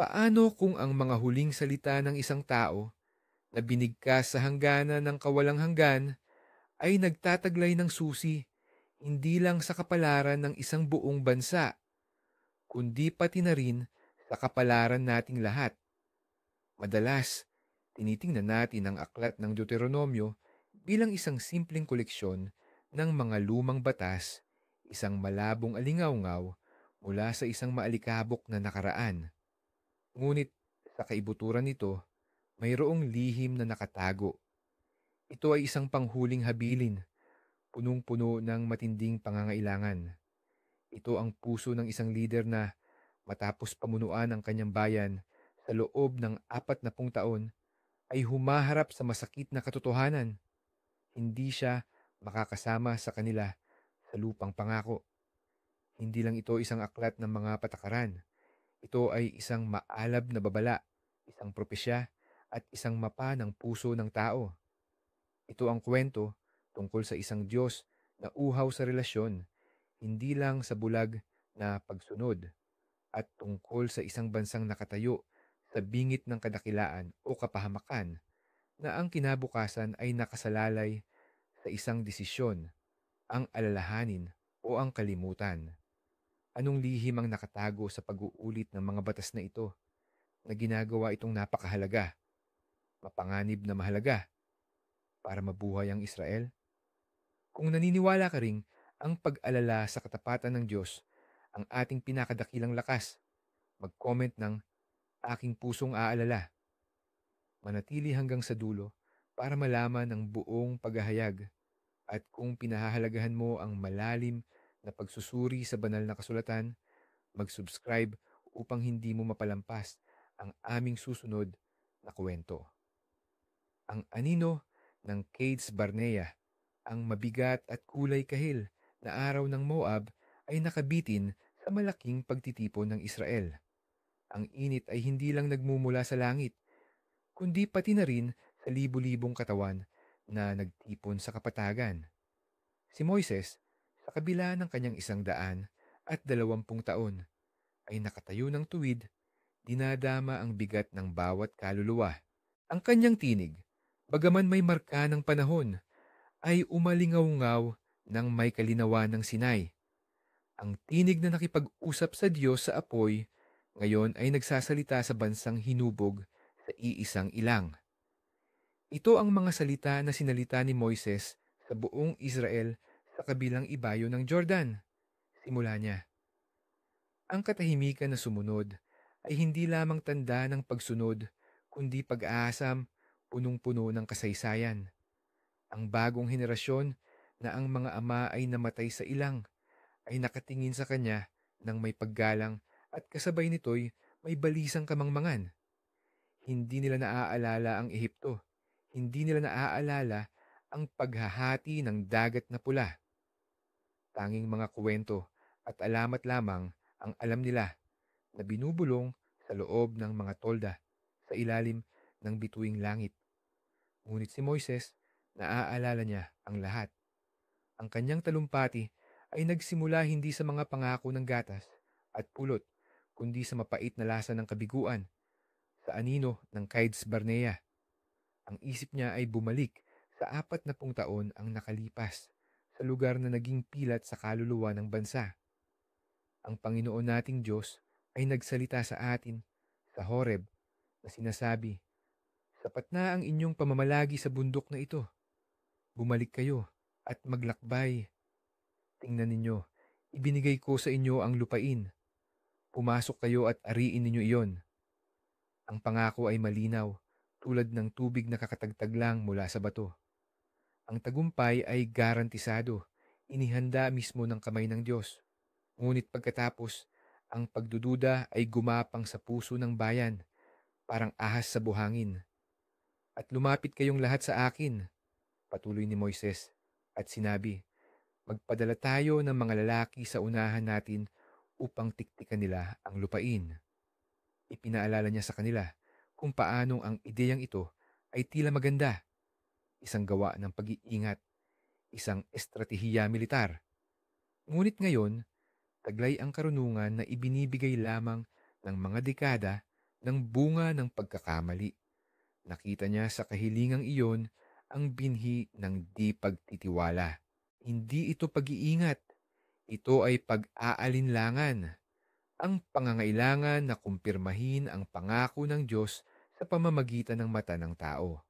Paano kung ang mga huling salita ng isang tao na binigkas sa hangganan ng kawalang hanggan ay nagtataglay ng susi hindi lang sa kapalaran ng isang buong bansa, kundi pati na rin sa kapalaran nating lahat? Madalas, tinitingnan natin ang aklat ng Deuteronomyo bilang isang simpleng koleksyon ng mga lumang batas, isang malabong alingawngaw mula sa isang maalikabok na nakaraan. Ngunit sa kaibuturan nito, mayroong lihim na nakatago. Ito ay isang panghuling habilin, punong-puno ng matinding pangangailangan. Ito ang puso ng isang lider na matapos pamunuan ang kanyang bayan sa loob ng 40 taon ay humaharap sa masakit na katotohanan. Hindi siya makakasama sa kanila sa lupang pangako. Hindi lang ito isang aklat ng mga patakaran. Ito ay isang maalab na babala, isang propesya, at isang mapa ng puso ng tao. Ito ang kwento tungkol sa isang Diyos na uhaw sa relasyon, hindi lang sa bulag na pagsunod, at tungkol sa isang bansang nakatayo sa bingit ng kadakilaan o kapahamakan na ang kinabukasan ay nakasalalay sa isang desisyon, ang alalahanin o ang kalimutan. Anong lihim ang nakatago sa pag-uulit ng mga batas na ito na ginagawa itong napakahalaga, mapanganib na mahalaga para mabuhay ang Israel? Kung naniniwala ka ring ang pag-alala sa katapatan ng Diyos ang ating pinakadakilang lakas, mag-comment ng aking pusong aalala. Manatili hanggang sa dulo para malaman ang buong paghahayag, at kung pinahahalagahan mo ang malalim na pagsusuri sa banal na kasulatan, mag-subscribe upang hindi mo mapalampas ang aming susunod na kwento. Ang anino ng Cades Barnea, ang mabigat at kulay kahil na araw ng Moab, ay nakabitin sa malaking pagtitipon ng Israel. Ang init ay hindi lang nagmumula sa langit, kundi pati na rin sa libu-libong katawan na nagtipon sa kapatagan. Si Moises, sa kabila ng kanyang 120 taon, ay nakatayo ng tuwid, dinadama ang bigat ng bawat kaluluwa. Ang kanyang tinig, bagaman may marka ng panahon, ay umalingaw-ngaw ng may kalinawan ng Sinai. Ang tinig na nakipag-usap sa Diyos sa apoy, ngayon ay nagsasalita sa bansang hinubog sa iisang ilang. Ito ang mga salita na sinalita ni Moises sa buong Israel sa kabilang ibayo ng Jordan. Simula niya, ang katahimikan na sumunod ay hindi lamang tanda ng pagsunod, kundi pag-aasam, punong-puno ng kasaysayan. Ang bagong henerasyon na ang mga ama ay namatay sa ilang ay nakatingin sa kanya ng may paggalang, at kasabay nito'y may balisang kamangmangan. Hindi nila naaalala ang Ehipto. Hindi nila naaalala ang paghahati ng dagat na pula. Tanging mga kuwento at alamat lamang ang alam nila, na binubulong sa loob ng mga tolda sa ilalim ng bituing langit. Ngunit si Moises, naaalala niya ang lahat. Ang kanyang talumpati ay nagsimula hindi sa mga pangako ng gatas at pulot, kundi sa mapait na lasa ng kabiguan, sa anino ng Cades Barnea. Ang isip niya ay bumalik sa 40 taon ang nakalipas, sa lugar na naging pilat sa kaluluwa ng bansa. Ang Panginoon nating Diyos ay nagsalita sa atin sa Horeb na sinasabi, "Sapat na ang inyong pamamalagi sa bundok na ito. Bumalik kayo at maglakbay. Tingnan ninyo, ibinigay ko sa inyo ang lupain. Pumasok kayo at ariin ninyo iyon." Ang pangako ay malinaw, tulad ng tubig na kakatagtag lang mula sa bato. Ang tagumpay ay garantisado, inihanda mismo ng kamay ng Diyos. Ngunit pagkatapos, ang pagdududa ay gumapang sa puso ng bayan, parang ahas sa buhangin. "At lumapit kayong lahat sa akin," patuloy ni Moises, at sinabi, "Magpadala tayo ng mga lalaki sa unahan natin upang tiktikan nila ang lupain." Ipinaalala niya sa kanila kung paanong ang ideyang ito ay tila maganda, isang gawa ng pag-iingat, isang estratehiya militar. Ngunit ngayon, taglay ang karunungan na ibinibigay lamang ng mga dekada ng bunga ng pagkakamali. Nakita niya sa kahilingang iyon ang binhi ng di pagtitiwala. Hindi ito pag-iingat, ito ay pag-aalinlangan. Ang pangangailangan na kumpirmahin ang pangako ng Diyos sa pamamagitan ng mata ng tao.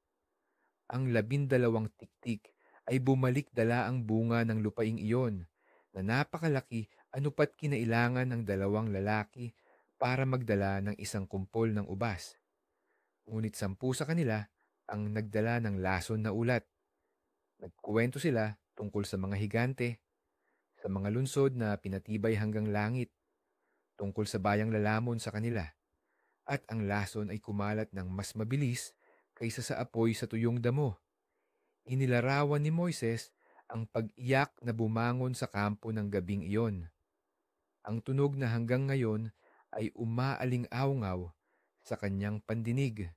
Ang 12 tiktik ay bumalik dala ang bunga ng lupaing iyon na napakalaki anupat kinailangan ng 2 lalaki para magdala ng isang kumpol ng ubas. Ngunit 10 sa kanila ang nagdala ng lason na ulat. Nagkuwento sila tungkol sa mga higante, sa mga lunsod na pinatibay hanggang langit, tungkol sa bayang lalamon sa kanila, at ang lason ay kumalat ng mas mabilis kaysa sa apoy sa tuyong damo. Inilarawan ni Moises ang pag-iyak na bumangon sa kampo ng gabing iyon. Ang tunog na hanggang ngayon ay umaaling-awngaw sa kanyang pandinig.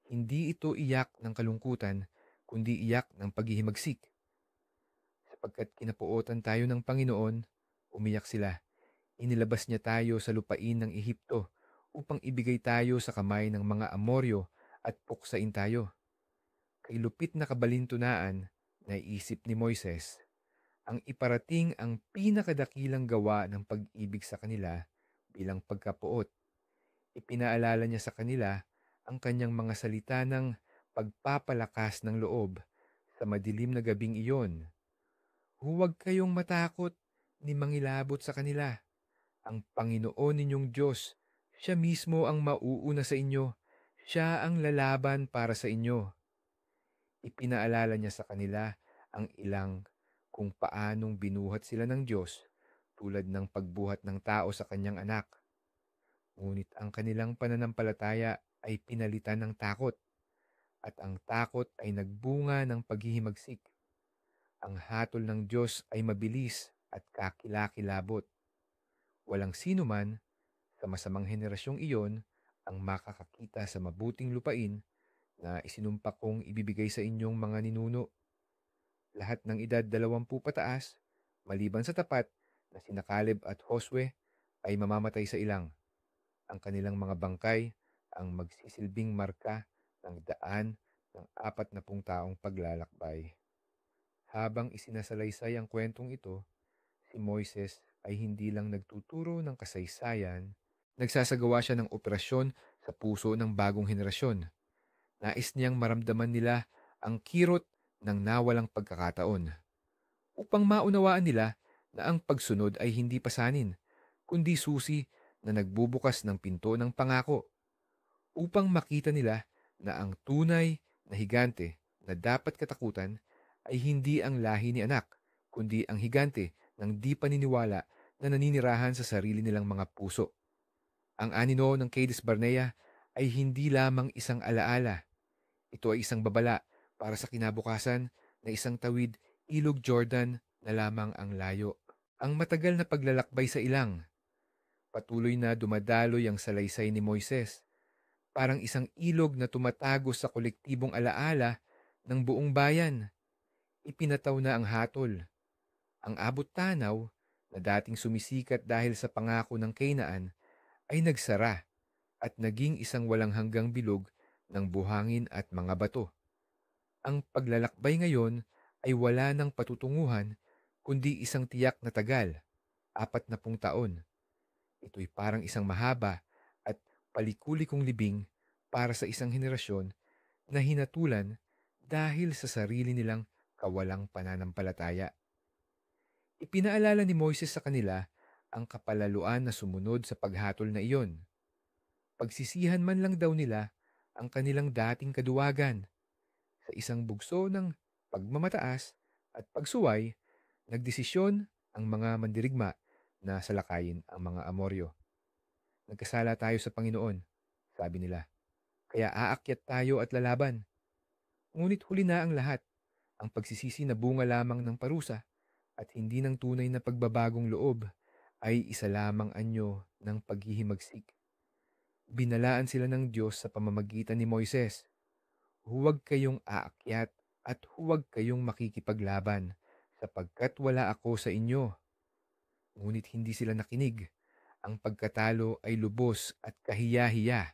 Hindi ito iyak ng kalungkutan, kundi iyak ng paghihimagsik. Sapagkat kinapuotan tayo ng Panginoon, umiyak sila. Inilabas niya tayo sa lupain ng Ehipto upang ibigay tayo sa kamay ng mga Amoryo at puksain tayo. Kay lupit na kabalintunaan, naisip ni Moises, ang iparating ang pinakadakilang gawa ng pag-ibig sa kanila bilang pagkapuot. Ipinaalala niya sa kanila ang kanyang mga salita ng pagpapalakas ng loob sa madilim na gabing iyon. Huwag kayong matakot ni mangilabot sa kanila. Ang Panginoon ninyong Diyos, siya mismo ang mauuna sa inyo. Siya ang lalaban para sa inyo. Ipinaalala niya sa kanila ang ilang kung paanong binuhat sila ng Diyos tulad ng pagbuhat ng tao sa kanyang anak. Ngunit ang kanilang pananampalataya ay pinalitan ng takot, at ang takot ay nagbunga ng paghihimagsik. Ang hatol ng Diyos ay mabilis at kakilakilabot. Walang sino man sa masamang henerasyong iyon ang makakakita sa mabuting lupain na isinumpa kong ibibigay sa inyong mga ninuno. Lahat ng edad 20 pataas, maliban sa tapat na sina Caleb at Josue, ay mamamatay sa ilang. Ang kanilang mga bangkay ang magsisilbing marka ng daan ng 40 taong paglalakbay. Habang isinasalaysay ang kwentong ito, si Moises ay hindi lang nagtuturo ng kasaysayan, nagsasagawa siya ng operasyon sa puso ng bagong henerasyon. Nais niyang maramdaman nila ang kirot ng nawalang pagkakataon, upang maunawaan nila na ang pagsunod ay hindi pasanin, kundi susi na nagbubukas ng pinto ng pangako, upang makita nila na ang tunay na higante na dapat katakutan ay hindi ang lahi ni anak, kundi ang higante ng di paniniwala na naninirahan sa sarili nilang mga puso. Ang anino ng Cadiz Barnea ay hindi lamang isang alaala. Ito ay isang babala para sa kinabukasan na isang tawid ilog Jordan na lamang ang layo. Ang matagal na paglalakbay sa ilang, patuloy na dumadaloy ang salaysay ni Moises, parang isang ilog na tumatagos sa kolektibong alaala ng buong bayan. Ipinataw na ang hatol. Ang abot tanaw na dating sumisikat dahil sa pangako ng Kainaan ay nagsara at naging isang walang hanggang bilog ng buhangin at mga bato. Ang paglalakbay ngayon ay wala ng patutunguhan kundi isang tiyak na tagal, 40 taon. Ito'y parang isang mahaba at palikulikong libing para sa isang henerasyon na hinatulan dahil sa sarili nilang kawalang pananampalataya. Ipinaalala ni Moises sa kanila ang kapalaluan na sumunod sa paghatol na iyon. Pagsisihan man lang daw nila ang kanilang dating kaduwagan. Sa isang bugso ng pagmamataas at pagsuway, nagdesisyon ang mga mandirigma na salakayin ang mga Amoryo. Nagkasala tayo sa Panginoon, sabi nila. Kaya aakyat tayo at lalaban. Ngunit huli na ang lahat, ang pagsisisi na bunga lamang ng parusa at hindi ng tunay na pagbabagong loob ay isa lamang anyo ng paghihimagsik. Binalaan sila ng Diyos sa pamamagitan ni Moises. Huwag kayong aakyat at huwag kayong makikipaglaban sapagkat wala ako sa inyo. Ngunit hindi sila nakinig. Ang pagkatalo ay lubos at kahiya-hiya.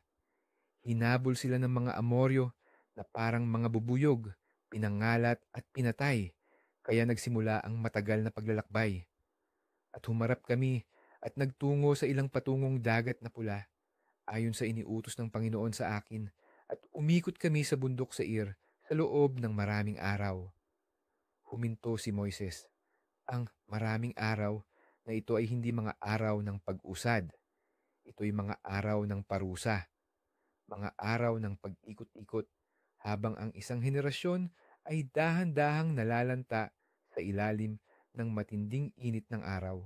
Hinabol sila ng mga Amoryo na parang mga bubuyog, pinangalat at pinatay. Kaya nagsimula ang matagal na paglalakbay. At humarap kami at nagtungo sa ilang patungong dagat na pula ayon sa iniutos ng Panginoon sa akin at umikot kami sa bundok Seir sa loob ng maraming araw. Huminto si Moises. Ang maraming araw na ito ay hindi mga araw ng pag-usad. Ito'y mga araw ng parusa, mga araw ng pag-ikot-ikot habang ang isang henerasyon ay dahan-dahang nalalanta sa ilalim ng matinding init ng araw.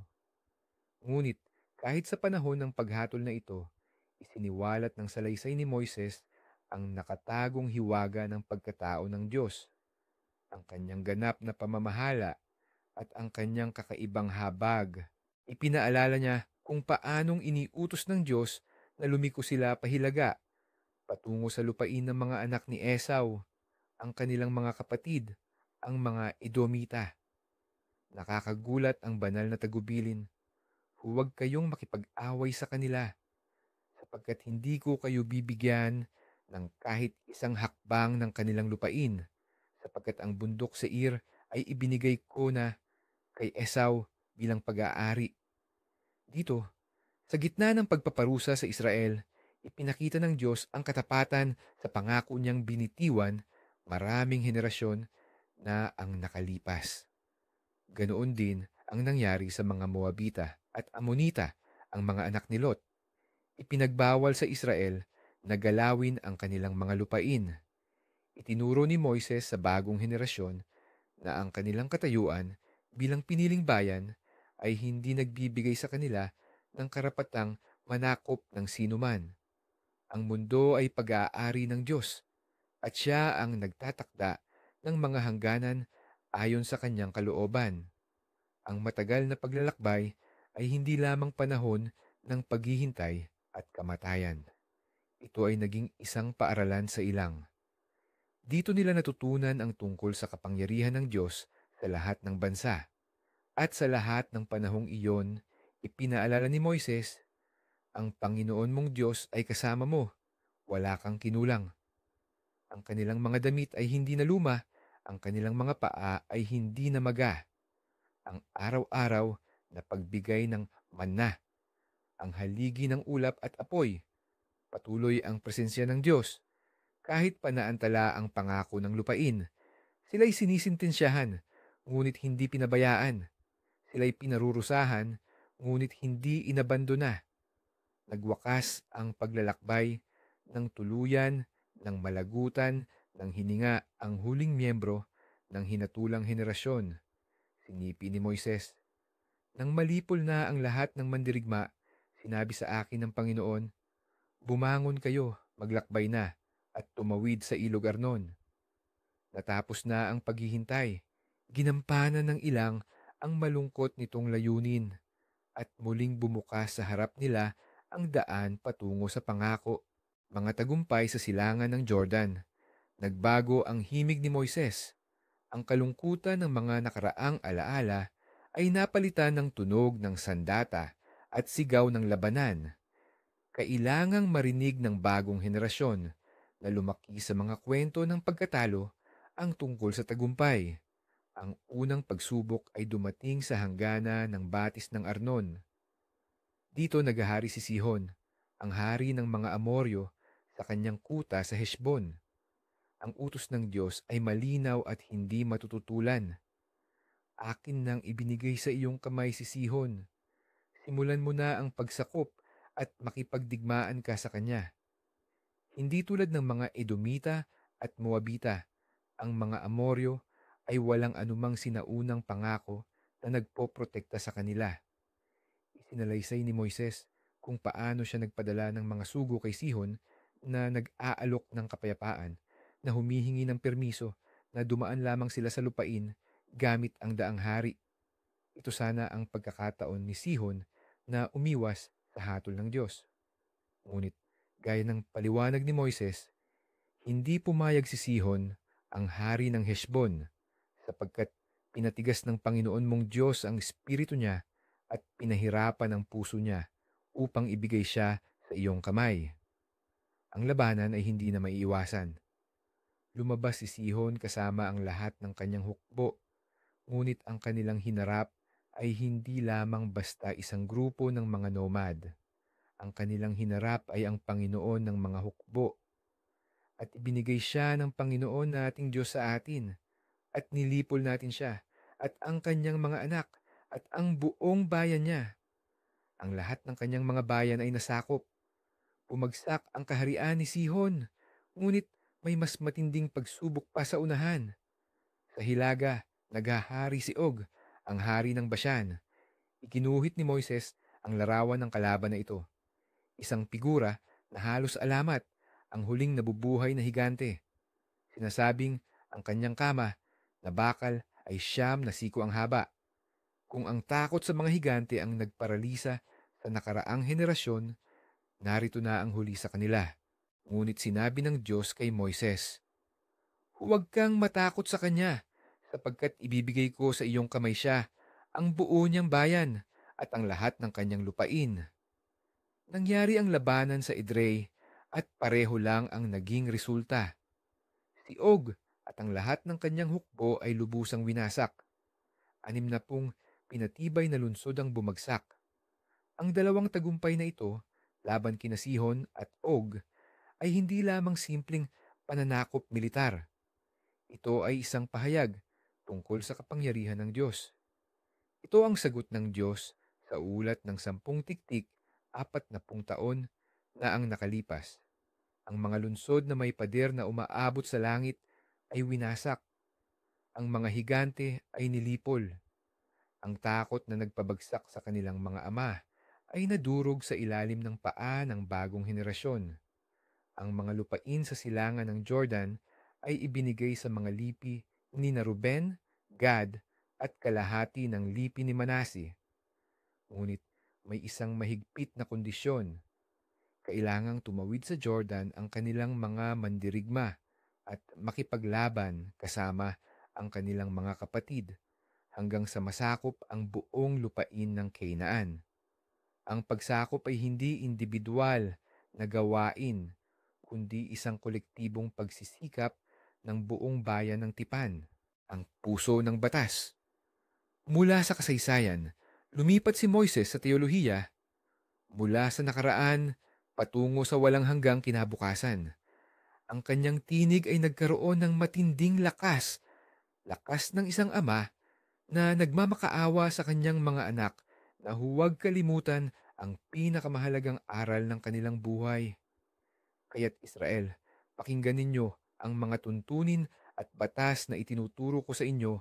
Ngunit kahit sa panahon ng paghatol na ito, isiniwalat ng salaysay ni Moises ang nakatagong hiwaga ng pagkatao ng Diyos, ang kanyang ganap na pamamahala at ang kanyang kakaibang habag. Ipinaalala niya kung paanong iniutos ng Diyos na lumiko sila pahilaga patungo sa lupain ng mga anak ni Esau, ang kanilang mga kapatid, ang mga Edomita. Nakakagulat ang banal na tagubilin. Huwag kayong makipag-away sa kanila, sapagkat hindi ko kayo bibigyan ng kahit isang hakbang ng kanilang lupain, sapagkat ang bundok Seir ay ibinigay ko na kay Esau bilang pag-aari. Dito, sa gitna ng pagpaparusa sa Israel, ipinakita ng Diyos ang katapatan sa pangako niyang binitiwan maraming henerasyon na ang nakalipas. Ganoon din ang nangyari sa mga Moabita at Amonita, ang mga anak ni Lot. Ipinagbawal sa Israel na galawin ang kanilang mga lupain. Itinuro ni Moises sa bagong henerasyon na ang kanilang katayuan bilang piniling bayan ay hindi nagbibigay sa kanila ng karapatang manakop ng sinuman. Ang mundo ay pag-aari ng Diyos at siya ang nagtatakda ng mga hangganan ayon sa kanyang kalooban. Ang matagal na paglalakbay ay hindi lamang panahon ng paghihintay at kamatayan. Ito ay naging isang paaralan sa ilang. Dito nila natutunan ang tungkol sa kapangyarihan ng Diyos sa lahat ng bansa. At sa lahat ng panahong iyon, ipinaalala ni Moises, ang Panginoon mong Diyos ay kasama mo, wala kang kinulang. Ang kanilang mga damit ay hindi na luma, ang kanilang mga paa ay hindi na maga. Ang araw-araw na pagbigay ng manna, ang haligi ng ulap at apoy, patuloy ang presensya ng Diyos. Kahit panaantala ang pangako ng lupain, sila'y sinisintensyahan, ngunit hindi pinabayaan. Sila'y pinarurusahan, ngunit hindi inabandona. Nagwakas ang paglalakbay ng tuluyan, ng malagutan, ng hininga ang huling miyembro ng hinatulang henerasyon. Sinipi ni Moises. Nang malipol na ang lahat ng mandirigma, sinabi sa akin ng Panginoon, bumangon kayo, maglakbay na, at tumawid sa ilog Arnon. Natapos na ang paghihintay. Ginampanan ng ilang ang malungkot nitong layunin at muling bumukas sa harap nila ang daan patungo sa pangako. Mga tagumpay sa silangan ng Jordan. Nagbago ang himig ni Moises. Ang kalungkutan ng mga nakaraang alaala ay napalitan ng tunog ng sandata at sigaw ng labanan. Kailangang marinig ng bagong henerasyon na lumaki sa mga kwento ng pagkatalo ang tungkol sa tagumpay. Ang unang pagsubok ay dumating sa hanggana ng batis ng Arnon. Dito naghahari si Sihon, ang hari ng mga Amoryo, sa kanyang kuta sa Heshbon. Ang utos ng Diyos ay malinaw at hindi matututulan. Akin nang ibinigay sa iyong kamay si Sihon. Simulan mo na ang pagsakop at makipagdigmaan ka sa kanya. Hindi tulad ng mga Edomita at Moabita, ang mga Amoryo ay walang anumang sinaunang pangako na nagpoprotekta sa kanila. Isinalaysay ni Moises kung paano siya nagpadala ng mga sugo kay Sihon na nag-aalok ng kapayapaan, na humihingi ng permiso na dumaan lamang sila sa lupain gamit ang daang hari. Ito sana ang pagkakataon ni Sihon na umiwas sa hatol ng Diyos. Ngunit gaya ng paliwanag ni Moises, hindi pumayag si Sihon, ang hari ng Heshbon, sapagkat pinatigas ng Panginoon mong Diyos ang espiritu niya at pinahirapan ang puso niya upang ibigay siya sa iyong kamay. Ang labanan ay hindi na maiiwasan. Lumabas si Sihon kasama ang lahat ng kanyang hukbo, ngunit ang kanilang hinarap ay hindi lamang basta isang grupo ng mga nomad. Ang kanilang hinarap ay ang Panginoon ng mga hukbo, at ibinigay siya ng Panginoon nating Diyos sa atin, at nilipol natin siya, at ang kanyang mga anak, at ang buong bayan niya. Ang lahat ng kanyang mga bayan ay nasakop. Bumagsak ang kaharian ni Sihon, ngunit may mas matinding pagsubok pa sa unahan. Sa Hilaga, naghahari si Og, ang hari ng Bashan. Ikinuhit ni Moises ang larawan ng kalaban na ito. Isang figura na halos alamat, ang huling nabubuhay na higante. Sinasabing ang kanyang kama na bakal ay 9 na siko ang haba. Kung ang takot sa mga higante ang nagparalisa sa nakaraang henerasyon, narito na ang huli sa kanila. Ngunit sinabi ng Diyos kay Moises, "Huwag kang matakot sa kanya, sapagkat ibibigay ko sa iyong kamay siya, ang buo niyang bayan, at ang lahat ng kanyang lupain." Nangyari ang labanan sa Edrei, at pareho lang ang naging resulta. Si Og at ang lahat ng kanyang hukbo ay lubusang winasak. 60 pinatibay na lungsod ang bumagsak. Ang dalawang tagumpay na ito, laban kina Sihon at Og, ay hindi lamang simpleng pananakop militar. Ito ay isang pahayag tungkol sa kapangyarihan ng Diyos. Ito ang sagot ng Diyos sa ulat ng 10 tiktik, 40 taon na ang nakalipas. Ang mga lungsod na may pader na umaabot sa langit ay winasak. Ang mga higante ay nilipol. Ang takot na nagpabagsak sa kanilang mga ama ay nadurog sa ilalim ng paa ng bagong henerasyon. Ang mga lupain sa silangan ng Jordan ay ibinigay sa mga lipi ni na Ruben, Gad, at kalahati ng lipi ni Manase. Ngunit may isang mahigpit na kondisyon. Kailangang tumawid sa Jordan ang kanilang mga mandirigma at makipaglaban kasama ang kanilang mga kapatid hanggang sa masakop ang buong lupain ng Canaan. Ang pagsakop ay hindi individual na gawain, kundi isang kolektibong pagsisikap ng buong bayan ng tipan, ang puso ng batas. Mula sa kasaysayan, lumipat si Moises sa teolohiya, mula sa nakaraan patungo sa walang hanggang kinabukasan. Ang kanyang tinig ay nagkaroon ng matinding lakas, lakas ng isang ama na nagmamakaawa sa kanyang mga anak na huwag kalimutan ang pinakamahalagang aral ng kanilang buhay. Kaya't Israel, pakinggan ninyo ang mga tuntunin at batas na itinuturo ko sa inyo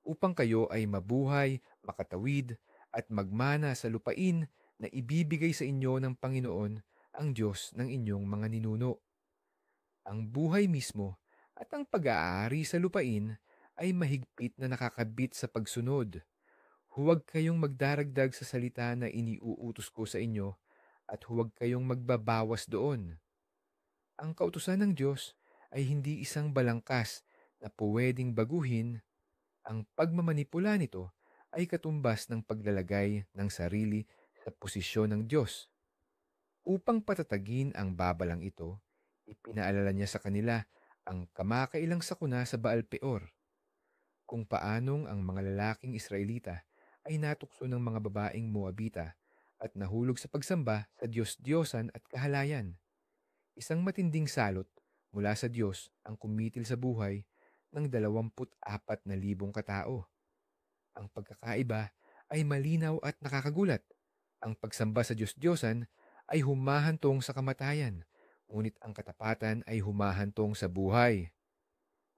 upang kayo ay mabuhay, makatawid, at magmana sa lupain na ibibigay sa inyo ng Panginoon, ang Diyos ng inyong mga ninuno. Ang buhay mismo at ang pag-aari sa lupain ay mahigpit na nakakabit sa pagsunod. Huwag kayong magdaragdag sa salita na iniuutos ko sa inyo at huwag kayong magbabawas doon. Ang kautusan ng Diyos ay hindi isang balangkas na puwedeng baguhin. Ang pagmamanipula nito ay katumbas ng paglalagay ng sarili sa posisyon ng Diyos. Upang patatagin ang babalang ito, ipinaalala niya sa kanila ang kamakailang sakuna sa Baal Peor, kung paanong ang mga lalaking Israelita ay natukso ng mga babaeng Moabita at nahulog sa pagsamba sa Diyos-Diyosan at kahalayan. Isang matinding salot mula sa Diyos ang kumitil sa buhay ng 24,000 katao. Ang pagkakaiba ay malinaw at nakakagulat. Ang pagsamba sa Diyos-Diyosan ay humahantong sa kamatayan, ngunit ang katapatan ay humahantong sa buhay.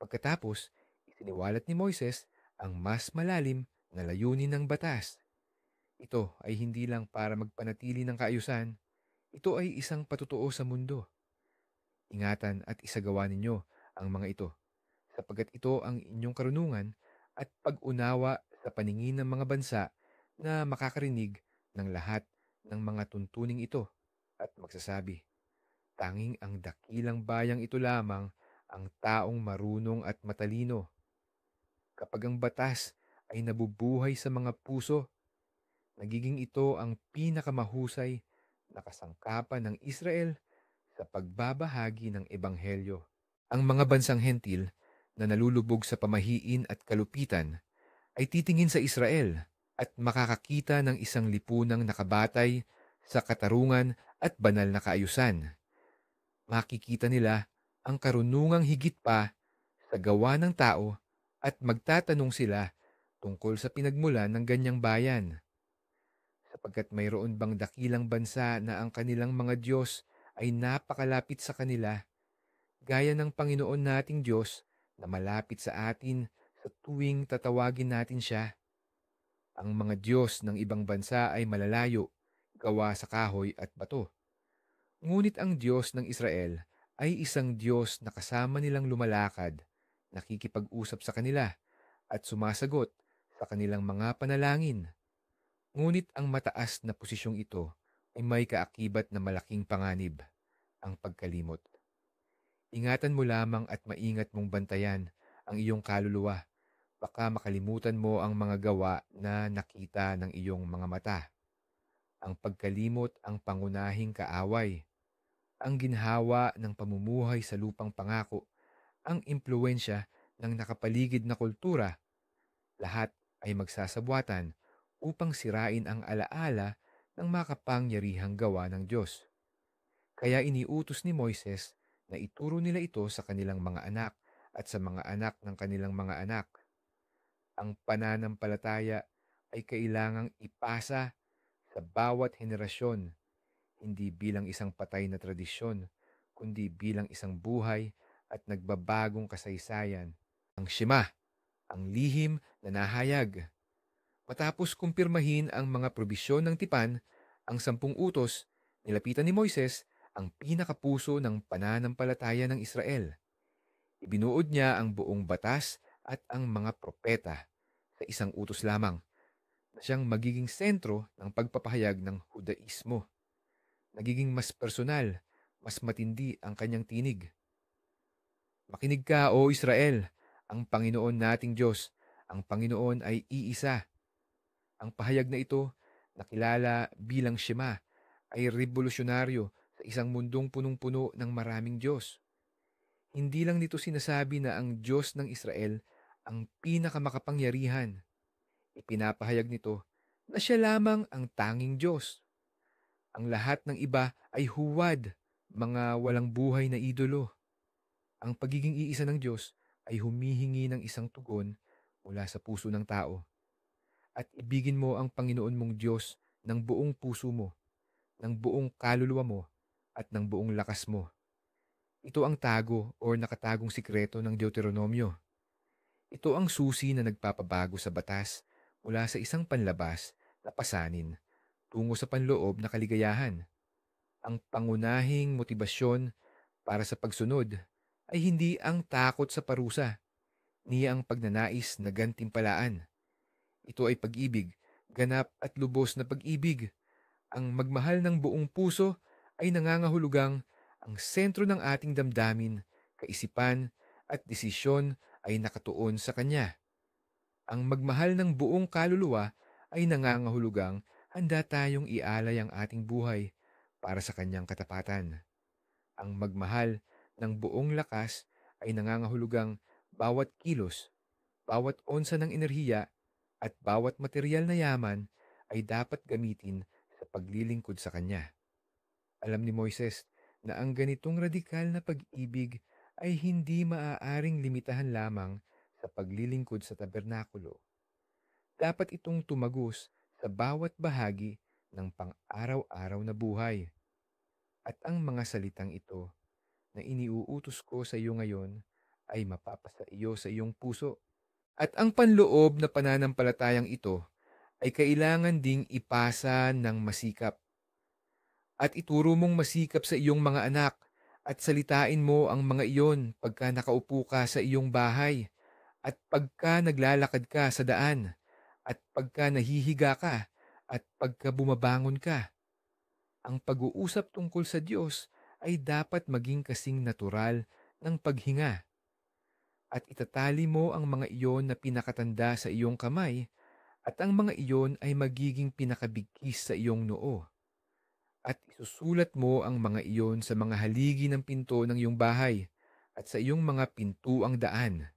Pagkatapos, isiniwalat ni Moises ang mas malalim na layunin ng batas. Ito ay hindi lang para magpanatili ng kaayusan, ito ay isang patutuo sa mundo. Ingatan at isagawa ninyo ang mga ito, sapagkat ito ang inyong karunungan at pag-unawa sa paningin ng mga bansa na makakarinig ng lahat ng mga tuntuning ito at magsasabi, "Tanging ang dakilang bayang ito lamang ang taong marunong at matalino." Kapag ang batas ay nabubuhay sa mga puso, nagiging ito ang pinakamahusay na kasangkapan ng Israel sa pagbabahagi ng ebanghelyo. Ang mga bansang hentil na nalulubog sa pamahiin at kalupitan ay titingin sa Israel at makakakita ng isang lipunang nakabatay sa katarungan at banal na kaayusan. Makikita nila ang karunungang higit pa sa gawa ng tao at magtatanong sila tungkol sa pinagmulan ng ganyang bayan. Sapagkat mayroon bang dakilang bansa na ang kanilang mga Diyos ay napakalapit sa kanila, gaya ng Panginoon nating Diyos na malapit sa atin sa tuwing tatawagin natin siya. Ang mga Diyos ng ibang bansa ay malalayo, gawa sa kahoy at bato. Ngunit ang Diyos ng Israel ay isang Diyos na kasama nilang lumalakad, nakikipag-usap sa kanila, at sumasagot sa kanilang mga panalangin. Ngunit ang mataas na posisyong ito ay may kaakibat na malaking panganib, ang pagkalimot. Ingatan mo lamang at maingat mong bantayan ang iyong kaluluwa. Baka makalimutan mo ang mga gawa na nakita ng iyong mga mata. Ang pagkalimot ang pangunahing kaaway. Ang ginhawa ng pamumuhay sa lupang pangako, ang impluensya ng nakapaligid na kultura, lahat ay magsasabwatan upang sirain ang alaala ng makapangyarihang gawa ng Diyos. Kaya iniutos ni Moises na ituro nila ito sa kanilang mga anak at sa mga anak ng kanilang mga anak. Ang pananampalataya ay kailangang ipasa sa bawat henerasyon, hindi bilang isang patay na tradisyon, kundi bilang isang buhay at nagbabagong kasaysayan. Ang Shema, ang lihim na nahayag. Matapos kumpirmahin ang mga probisyon ng tipan, ang 10 utos, nilapitan ni Moises ang pinakapuso ng pananampalataya ng Israel. Ibinuod niya ang buong batas at ang mga propeta sa isang utos lamang, na siyang magiging sentro ng pagpapahayag ng Hudaismo. Nagiging mas personal, mas matindi ang kanyang tinig. Makinig ka, O Israel, ang Panginoon nating Diyos, ang Panginoon ay iisa. Ang pahayag na ito, nakilala bilang Shema, ay revolusyonaryo sa isang mundong punong-puno ng maraming Diyos. Hindi lang nito sinasabi na ang Diyos ng Israel ang pinakamakapangyarihan. Ipinapahayag nito na siya lamang ang tanging Diyos. Ang lahat ng iba ay huwad, mga walang buhay na idolo. Ang pagiging iisa ng Diyos ay humihingi ng isang tugon mula sa puso ng tao. At ibigin mo ang Panginoon mong Diyos ng buong puso mo, ng buong kaluluwa mo, at ng buong lakas mo. Ito ang tago o nakatagong sikreto ng Deuteronomyo. Ito ang susi na nagpapabago sa batas mula sa isang panlabas na pasanin tungo sa panloob na kaligayahan. Ang pangunahing motibasyon para sa pagsunod ay hindi ang takot sa parusa, ni ang pagnanais na gantimpalaan. Ito ay pag-ibig, ganap at lubos na pag-ibig. Ang magmahal ng buong puso ay nangangahulugang ang sentro ng ating damdamin, kaisipan at desisyon ay nakatuon sa Kanya. Ang magmahal ng buong kaluluwa ay nangangahulugang handa tayong ialay ang ating buhay para sa Kanyang katapatan. Ang magmahal ng buong lakas ay nangangahulugang bawat kilos, bawat onsa ng enerhiya at bawat material na yaman ay dapat gamitin sa paglilingkod sa Kanya. Alam ni Moises na ang ganitong radikal na pag-ibig ay hindi maaaring limitahan lamang sa paglilingkod sa tabernakulo. Dapat itong tumagos sa bawat bahagi ng pang-araw-araw na buhay. At ang mga salitang ito na iniuutos ko sa iyo ngayon ay mapapasa iyo sa iyong puso. At ang panloob na pananampalatayang ito ay kailangan ding ipasa ng masikap. At ituro mong masikap sa iyong mga anak at salitain mo ang mga iyon pagka nakaupo ka sa iyong bahay at pagka naglalakad ka sa daan at pagka nahihiga ka at pagka bumabangon ka. Ang pag-uusap tungkol sa Diyos ay dapat maging kasing natural ng paghinga. At itatali mo ang mga iyon na pinakatanda sa iyong kamay at ang mga iyon ay magiging pinakabigkis sa iyong noo. at isusulat mo ang mga iyon sa mga haligi ng pinto ng iyong bahay at sa iyong mga pintuang daan.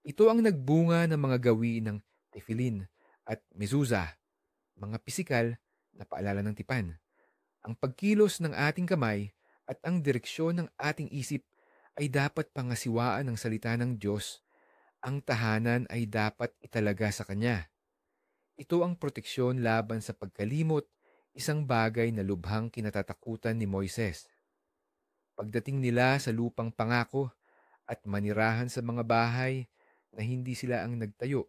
Ito ang nagbunga ng mga gawi ng tefillin at mezuzah, mga pisikal na paalala ng tipan. Ang pagkilos ng ating kamay at ang direksyon ng ating isip ay dapat pangasiwaan ng salita ng Diyos. Ang tahanan ay dapat italaga sa Kanya. Ito ang proteksyon laban sa pagkalimot, isang bagay na lubhang kinatatakutan ni Moises. Pagdating nila sa lupang pangako at manirahan sa mga bahay na hindi sila ang nagtayo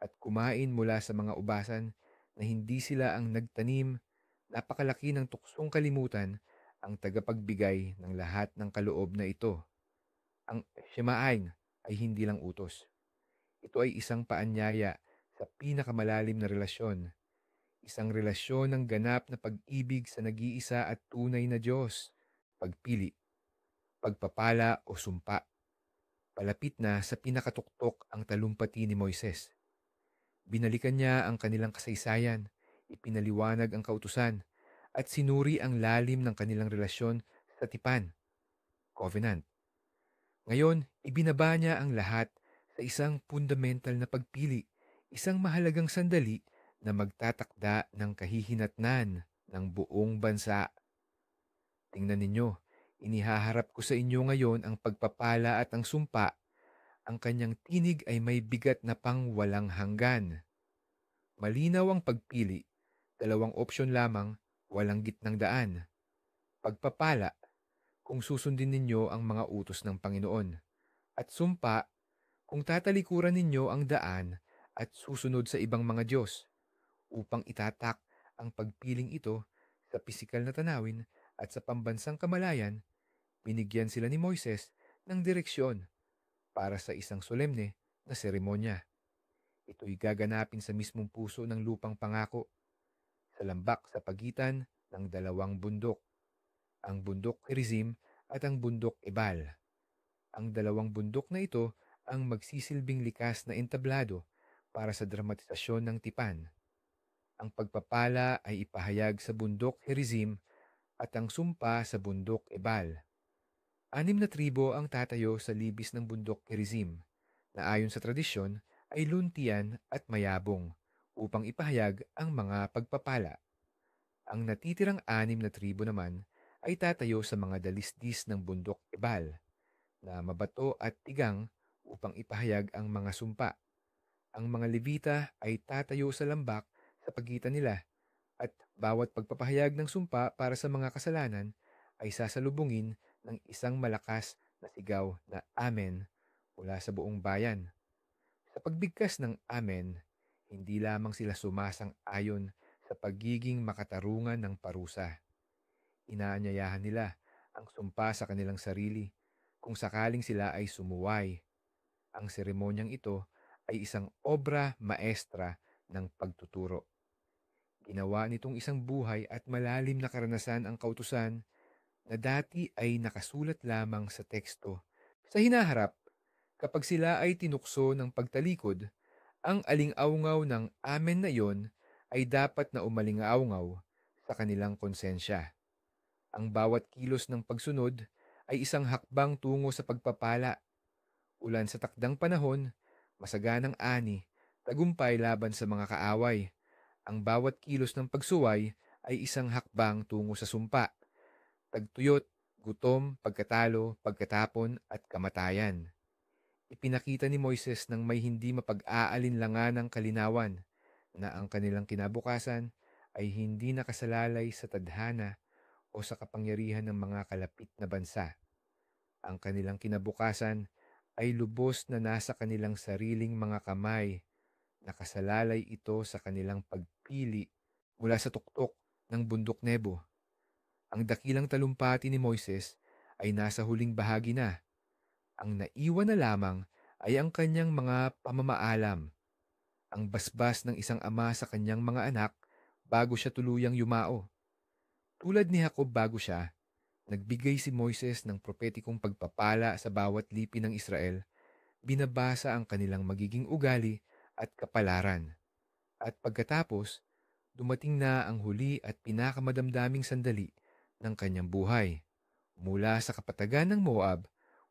at kumain mula sa mga ubasan na hindi sila ang nagtanim, napakalaki ng tuksong kalimutan ang tagapagbigay ng lahat ng kaloob na ito. Ang Shemaain ay hindi lang utos. Ito ay isang paanyaya sa pinakamalalim na relasyon. Isang relasyon ng ganap na pag-ibig sa nag-iisa at tunay na Diyos. Pagpili, pagpapala o sumpa. Palapit na sa pinakatuktok ang talumpati ni Moises. Binalikan niya ang kanilang kasaysayan, ipinaliwanag ang kautusan, at sinuri ang lalim ng kanilang relasyon sa tipan, covenant. Ngayon, ibinaba niya ang lahat sa isang fundamental na pagpili, isang mahalagang sandali na magtatakda ng kahihinatnan ng buong bansa. Tingnan ninyo, inihaharap ko sa inyo ngayon ang pagpapala at ang sumpa. Ang kanyang tinig ay may bigat na pang walang hanggan. Malinaw ang pagpili, dalawang opsyon lamang, walang gitnang daan. Pagpapala, kung susundin ninyo ang mga utos ng Panginoon. At sumpa, kung tatalikuran ninyo ang daan at susunod sa ibang mga Diyos, upang itatak ang pagpiling ito sa pisikal na tanawin at sa pambansang kamalayan, binigyan sila ni Moises ng direksyon para sa isang solemne na seremonya. Ito'y gaganapin sa mismong puso ng lupang pangako, sa lambak sa pagitan ng dalawang bundok, ang bundok Gerizim at ang bundok Ebal. Ang dalawang bundok na ito ang magsisilbing likas na entablado para sa dramatisasyon ng tipan. Ang pagpapala ay ipahayag sa bundok Gerizim at ang sumpa sa bundok Ebal. 6 na tribo ang tatayo sa libis ng bundok Gerizim, na ayon sa tradisyon ay luntian at mayabong, upang ipahayag ang mga pagpapala. Ang natitirang 6 na tribo naman ay tatayo sa mga dalisdis ng bundok Ebal, na mabato at tigang upang ipahayag ang mga sumpa. Ang mga Levita ay tatayo sa lambak sa pagitan nila, at bawat pagpapahayag ng sumpa para sa mga kasalanan ay sasalubungin ng isang malakas na sigaw na Amen mula sa buong bayan. Sa pagbigkas ng Amen, hindi lamang sila sumasang-ayon sa pagiging makatarungan ng parusa. Inaanyayahan nila ang sumpa sa kanilang sarili kung sakaling sila ay sumuway. Ang seremonyang ito ay isang obra maestra ng pagtuturo. Ginawa nitong isang buhay at malalim na karanasan ang kautusan na dati ay nakasulat lamang sa teksto. Sa hinaharap, kapag sila ay tinukso ng pagtalikod, ang aling-awngaw ng amen na iyon ay dapat na umaling-awngaw sa kanilang konsensya. Ang bawat kilos ng pagsunod ay isang hakbang tungo sa pagpapala. Ulan sa takdang panahon, masaganang ani, tagumpay laban sa mga kaaway. Ang bawat kilos ng pagsuway ay isang hakbang tungo sa sumpa, tagtuyot, gutom, pagkatalo, pagkatapon at kamatayan. Ipinakita ni Moises ng may hindi mapag-aalinlangan ng kalinawan na ang kanilang kinabukasan ay hindi nakasalalay sa tadhana o sa kapangyarihan ng mga kalapit na bansa. Ang kanilang kinabukasan ay lubos na nasa kanilang sariling mga kamay. Nakasalalay ito sa kanilang pagpili mula sa tuktok ng bundok Nebo. Ang dakilang talumpati ni Moises ay nasa huling bahagi na. Ang naiwan na lamang ay ang kanyang mga pamamaalam, ang basbas ng isang ama sa kanyang mga anak bago siya tuluyang yumao. Tulad ni Jacob bago siya, nagbigay si Moises ng propetikong pagpapala sa bawat lipi ng Israel, binabasa ang kanilang magiging ugali at kapalaran. At pagkatapos, dumating na ang huli at pinakamadamdaming sandali ng kanyang buhay. Mula sa kapatagan ng Moab,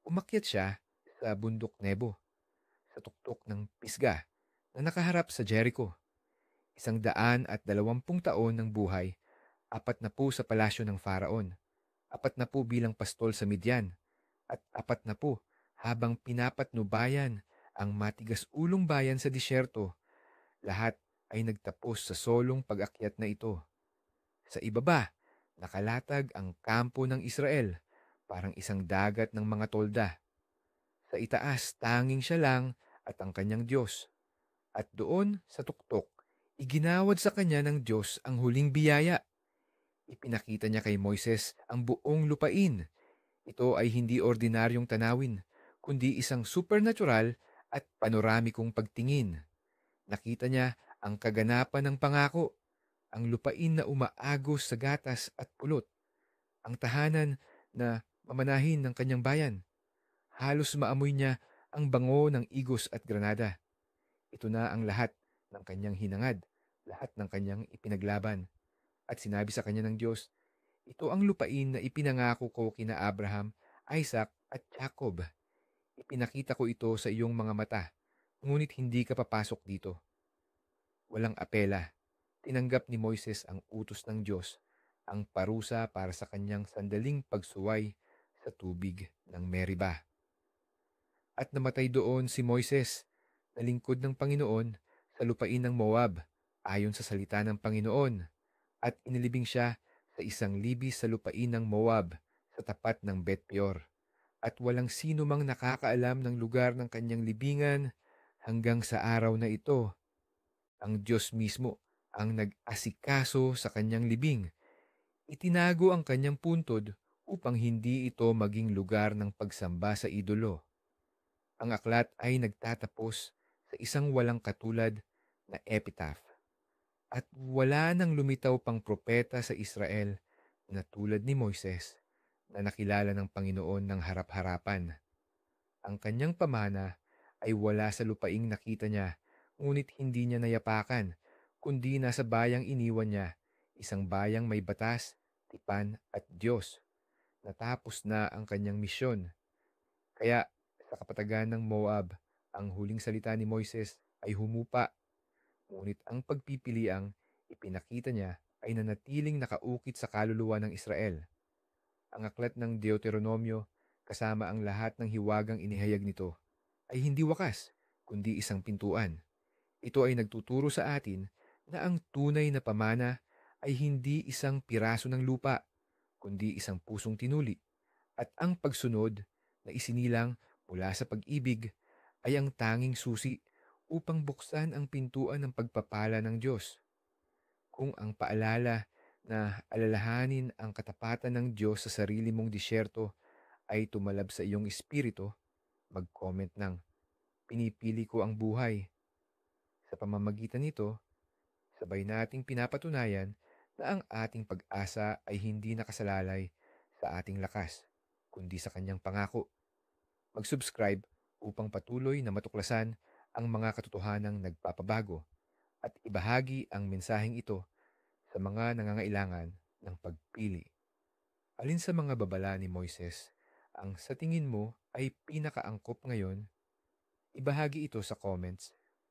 umakyat siya sa bundok Nebo, sa tuktok ng Pisga na nakaharap sa Jericho. 120 taon ng buhay, 40 sa palasyo ng Faraon, 40 bilang pastol sa Midian, at 40 habang pinapatnubayan ang matigas-ulong bayan sa disyerto. Lahat ay nagtapos sa solong pag-akyat na ito. Sa ibaba, nakalatag ang kampo ng Israel, parang isang dagat ng mga tolda. Sa itaas, tanging siya lang at ang kanyang Diyos. At doon, sa tuktok, iginawad sa kanya ng Diyos ang huling biyaya. Ipinakita niya kay Moises ang buong lupain. Ito ay hindi ordinaryong tanawin, kundi isang supernatural at panoramikong pagtingin. Nakita niya ang kaganapan ng pangako, ang lupain na umaagos sa gatas at pulot, ang tahanan na mamanahin ng kanyang bayan. Halos maamoy niya ang bango ng igos at granada. Ito na ang lahat ng kanyang hinangad, lahat ng kanyang ipinaglaban. At sinabi sa kanya ng Diyos, ito ang lupain na ipinangako ko kina Abraham, Isaac at Jacob. Ipinakita ko ito sa iyong mga mata, ngunit hindi ka papasok dito. Walang apela. Tinanggap ni Moises ang utos ng Diyos, ang parusa para sa kanyang sandaling pagsuway sa tubig ng Meriba. At namatay doon si Moises, na lingkod ng Panginoon sa lupain ng Moab, ayon sa salita ng Panginoon, at inilibing siya sa isang libis sa lupain ng Moab, sa tapat ng Bet-peor. At walang sino mang nakakaalam ng lugar ng kanyang libingan hanggang sa araw na ito. Ang Diyos mismo ang nag-asikaso sa kanyang libing. Itinago ang kanyang puntod upang hindi ito maging lugar ng pagsamba sa idolo. Ang aklat ay nagtatapos sa isang walang katulad na epitaph. At wala nang lumitaw pang propeta sa Israel na tulad ni Moises, na nakilala ng Panginoon ng harap-harapan. Ang kanyang pamana ay wala sa lupaing nakita niya, ngunit hindi niya nayapakan, kundi nasa bayang iniwan niya, isang bayang may batas, tipan at Diyos. Natapos na ang kanyang misyon. Kaya sa kapatagan ng Moab, ang huling salita ni Moises ay humupa, ngunit ang pagpipiliang ipinakita niya ay nanatiling nakaukit sa kaluluwa ng Israel. Ang aklat ng Deuteronomyo, kasama ang lahat ng hiwagang inihayag nito, ay hindi wakas, kundi isang pintuan. Ito ay nagtuturo sa atin na ang tunay na pamana ay hindi isang piraso ng lupa, kundi isang pusong tinuli, at ang pagsunod na isinilang mula sa pag-ibig ay ang tanging susi upang buksan ang pintuan ng pagpapala ng Diyos. Kung ang paalala na alalahanin ang katapatan ng Diyos sa sarili mong disyerto ay tumalab sa iyong espiritu, mag-comment ng, pinipili ko ang buhay. Sa pamamagitan nito, sabay nating pinapatunayan na ang ating pag-asa ay hindi nakasalalay sa ating lakas, kundi sa kanyang pangako. Mag-subscribe upang patuloy na matuklasan ang mga katotohanang nagpapabago at ibahagi ang mensaheng ito sa mga nangangailangan ng pagpili. Alin sa mga babala ni Moises ang sa tingin mo ay pinakaangkop ngayon? Ibahagi ito sa comments